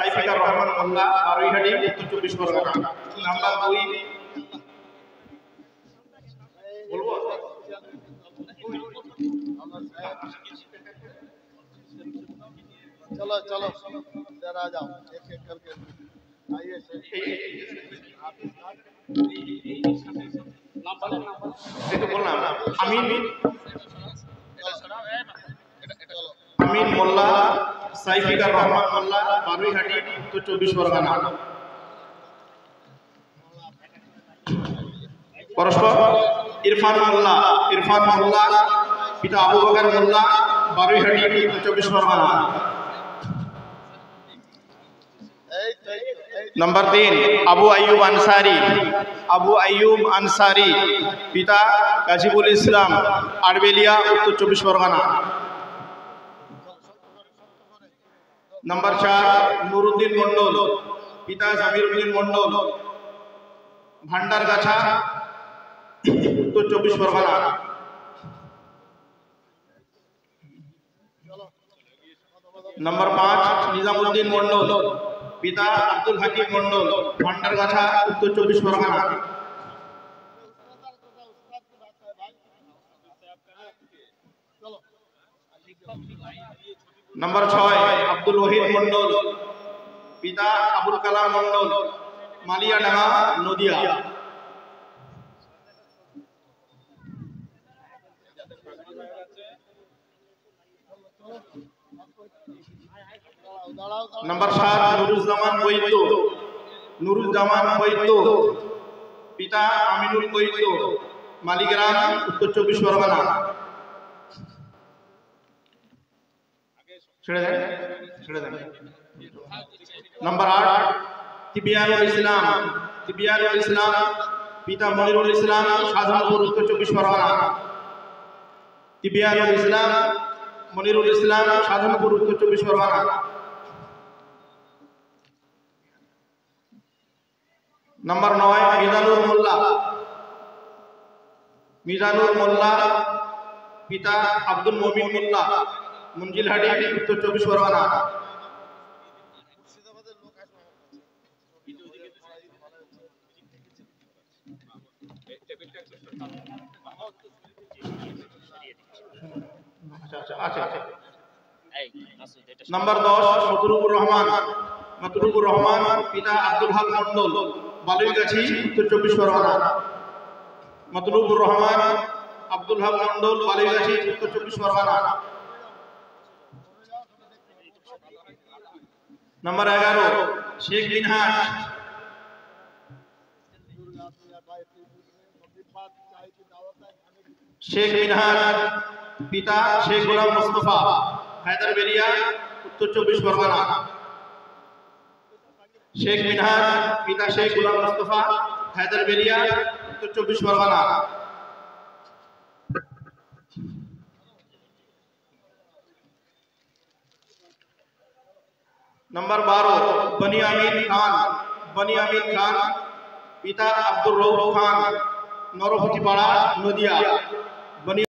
সাইফিকার রহমান মোল্লা বারৈহাটি উত্তর 24 পরগনা। নাম্বার 2 বলবো चलो चलो जरा जाओ एक एक करके आइए আমিন মোল্লা সাইফিকার রহমান মোল্লা বারৈহাটি উত্তর 24 পরগনা। পরস্পর ইরফান মোল্লা পিতা আবু বকর মোল্লা বারৈহাটি উত্তর 24 পরগনা। नंबर 3 আবু আইয়ুব আনসারি পিতা কাজিবুল ইসলাম আরবেলিয়া উত্তর 24 পরগনা। नंबर 4 নুরুদ্দিন মন্ডল পিতা জামিরউদ্দিন মন্ডল ভান্ডারগাছা উত্তর 24 পরগনা। नंबर 5 নিজামউদ্দিন মন্ডল পিতা আব্দুল হাকিম মন্ডল ভান্ডারগাছা উত্তর 24 পরগনা। नंबर 6 আব্দুল ওয়াহিদ মন্ডল পিতা আবুল কালাম মন্ডল মালিয়াডাঙ্গা নদিয়া। नंबर 7 নুরুজ্জামান বৈদ্য পিতা আমিনুল বৈদ্য মালিগ্রাম উত্তর 24 পরগনা। ছেড়ে দেন। नंबर 8 তিবিয়ানুল ইসলাম পিতা মনিরুল ইসলাম শাহজাহানপুর উত্তর 24 পরগনা। তিবিয়ানুল ইসলাম মনিরুল ইসলাম শাহজাহানপুর উত্তর 24 পরগনা। नंबर 9 মিজানুর মোল্লা পিতা আব্দুল মুমিন মোল্লা মুঞ্জিলহাটি উত্তর 24 পরগনা। नंबर 10 মতলুবুর রহমান পিতা আব্দুল হক মন্ডল বালুইগাছি উত্তর 24 পরগনা। মতলুবুর রহমান আব্দুল হক মন্ডল বালুইগাছি উত্তর 24 পরগনা। नंबर 11 শেখ মিনহাজ পিতা শেখ গোলাম মুস্তাফা হায়দারবেরিয়া উত্তর 24 পরগনা। শেখ মিনহাজ পিতা শেখ গোলাম মুস্তাফা হায়দারবেরিয়া উত্তর 24 পরগনা। नंबर 12 बनियामीन खान पिता अब्दुल रऊफ खान नौरपतिपाड़ा नदिया।